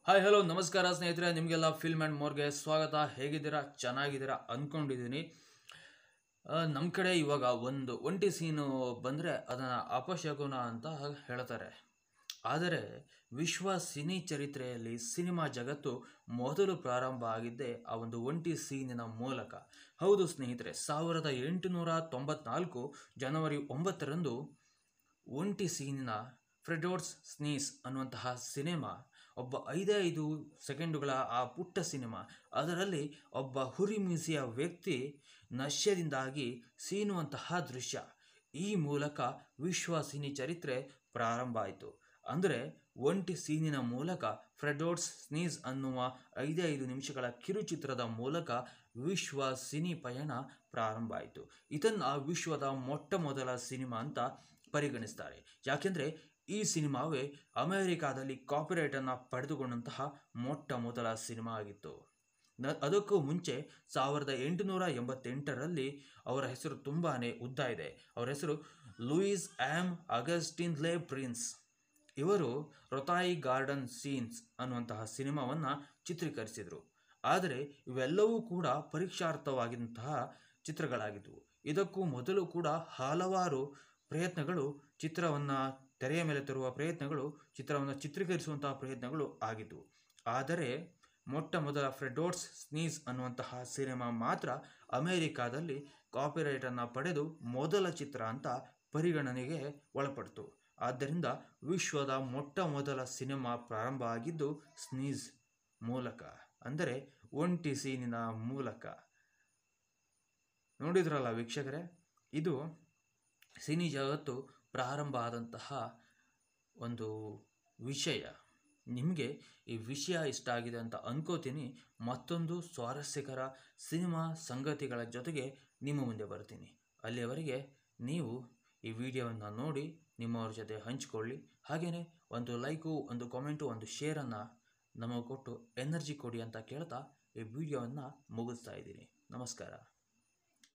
Hi hello ನಮಸ್ಕಾರ ಸ್ನೇಹಿತರೆ, ನಿಮಗೆಲ್ಲ ಫಿಲ್ಮ್ ಆ್ಯಂಡ್ ಮೋರ್ಗೆ ಸ್ವಾಗತ. ಹೇಗಿದ್ದೀರಾ? ಚೆನ್ನಾಗಿದ್ದೀರಾ ಅಂದ್ಕೊಂಡಿದ್ದೀನಿ. ನಮ್ಮ ಕಡೆ ಇವಾಗ ಒಂದು ಒಂಟಿ ಸೀನು ಬಂದರೆ ಅದನ್ನು ಅಪಶಕುನ ಅಂತ ಹೇಳ್ತಾರೆ. ಆದರೆ ವಿಶ್ವ ಸಿನಿ ಚರಿತ್ರೆಯಲ್ಲಿ ಸಿನಿಮಾ ಜಗತ್ತು ಮೊದಲು ಪ್ರಾರಂಭ ಆಗಿದ್ದೇ ಆ ಒಂದು ಒಂಟಿ ಸೀನಿನ ಮೂಲಕ. ಹೌದು ಸ್ನೇಹಿತರೆ, 1894 ಜನವರಿ 9ರಂದು ಒಂಟಿ ಸೀನಿನ ಫ್ರೆಡೋರ್ಸ್ ಸ್ನೀಸ್ ಅನ್ನುವಂತಹ ಸಿನಿಮಾ, ಒಬ್ಬ 5 ಸೆಕೆಂಡುಗಳ ಆ ಪುಟ್ಟ ಸಿನಿಮಾ, ಅದರಲ್ಲಿ ಒಬ್ಬ ಹುರಿಮೀಸೆಯ ವ್ಯಕ್ತಿ ನಶ್ಯದಿಂದಾಗಿ ಸೀನುವಂತಹ ದೃಶ್ಯ. ಈ ಮೂಲಕ ವಿಶ್ವ ಸಿನಿ ಚರಿತ್ರೆ ಪ್ರಾರಂಭ ಆಯಿತು. ಅಂದರೆ ಒಂಟಿ ಸೀನಿನ ಮೂಲಕ ಫ್ರೆಡೋರ್ಸ್ ಸ್ನೀಸ್ ಅನ್ನುವ 5 ನಿಮಿಷಗಳ ಕಿರುಚಿತ್ರದ ಮೂಲಕ ವಿಶ್ವ ಸಿನಿ ಪಯಣ ಪ್ರಾರಂಭ ಆಯಿತು. ಇದನ್ನು ವಿಶ್ವದ ಮೊಟ್ಟ ಮೊದಲ ಸಿನಿಮಾ ಅಂತ ಪರಿಗಣಿಸ್ತಾರೆ. ಯಾಕೆಂದರೆ ಈ ಸಿನಿಮಾವೇ ಅಮೆರಿಕಾದಲ್ಲಿ ಕಾಪಿರೈಟನ್ನು ಪಡೆದುಕೊಂಡಂತಹ ಮೊಟ್ಟ ಮೊದಲ ಸಿನಿಮಾ ಆಗಿತ್ತು. ಅದಕ್ಕೂ ಮುಂಚೆ 1888ರಲ್ಲಿ ಅವರ ಹೆಸರು ತುಂಬಾ ಉದ್ದ ಇದೆ. ಅವರ ಹೆಸರು Louis am Augustine Le prince. ಇವರು ರೊತಾಯಿ ಗಾರ್ಡನ್ ಸೀನ್ಸ್ ಅನ್ನುವಂತಹ ಸಿನಿಮಾವನ್ನು ಚಿತ್ರೀಕರಿಸಿದರು. ಆದರೆ ಇವೆಲ್ಲವೂ ಕೂಡ ಪರೀಕ್ಷಾರ್ಥವಾಗಿದ್ದಂತಹ ಚಿತ್ರಗಳಾಗಿದ್ದವು. ಇದಕ್ಕೂ ಮೊದಲು ಕೂಡ ಹಲವಾರು ಪ್ರಯತ್ನಗಳು, ಚಿತ್ರವನ್ನು ತೆರೆಯ ಮೇಲೆ ತರುವ ಪ್ರಯತ್ನಗಳು, ಚಿತ್ರವನ್ನು ಚಿತ್ರೀಕರಿಸುವಂತಹ ಪ್ರಯತ್ನಗಳು ಆಗಿದ್ದವು. ಆದರೆ ಮೊಟ್ಟ ಮೊದಲ ಫ್ರೆಡೋರ್ಸ್ ಸ್ನೀಸ್ ಅನ್ನುವಂತಹ ಸಿನಿಮಾ ಮಾತ್ರ ಅಮೆರಿಕಾದಲ್ಲಿ ಕಾಪಿರೈಟನ್ನು ಪಡೆದು ಮೊದಲ ಚಿತ್ರ ಅಂತ ಪರಿಗಣನೆಗೆ ಒಳಪಡ್ತು. ಆದ್ದರಿಂದ ವಿಶ್ವದ ಮೊಟ್ಟ ಮೊದಲ ಸಿನಿಮಾ ಪ್ರಾರಂಭ ಆಗಿದ್ದು ಸ್ನೀಸ್ ಮೂಲಕ, ಅಂದರೆ ಒಂಟಿ ಸೀನಿನ ಮೂಲಕ. ನೋಡಿದ್ರಲ್ಲ ವೀಕ್ಷಕರೇ, ಇದು ಸಿನಿ ಜಗತ್ತು ಪ್ರಾರಂಭ ಆದಂತಹ ಒಂದು ವಿಷಯ. ನಿಮಗೆ ಈ ವಿಷಯ ಇಷ್ಟ ಆಗಿದೆ ಅಂತ ಅನ್ಕೋತೀನಿ. ಮತ್ತೊಂದು ಸ್ವಾರಸ್ಯಕರ ಸಿನಿಮಾ ಸಂಗತಿಗಳ ಜೊತೆಗೆ ನಿಮ್ಮ ಮುಂದೆ ಬರ್ತೀನಿ. ಅಲ್ಲಿಯವರೆಗೆ ನೀವು ಈ ವಿಡಿಯೋವನ್ನು ನೋಡಿ ನಿಮ್ಮವ್ರ ಜೊತೆ ಹಂಚಿಕೊಳ್ಳಿ. ಹಾಗೆಯೇ ಒಂದು ಲೈಕು, ಒಂದು ಕಾಮೆಂಟು, ಒಂದು ಶೇರನ್ನು ನಮಗೆ ಕೊಟ್ಟು ಎನರ್ಜಿ ಕೊಡಿ ಅಂತ ಕೇಳ್ತಾ ಈ ವಿಡಿಯೋವನ್ನು ಮುಗಿಸ್ತಾ ಇದ್ದೀನಿ. ನಮಸ್ಕಾರ.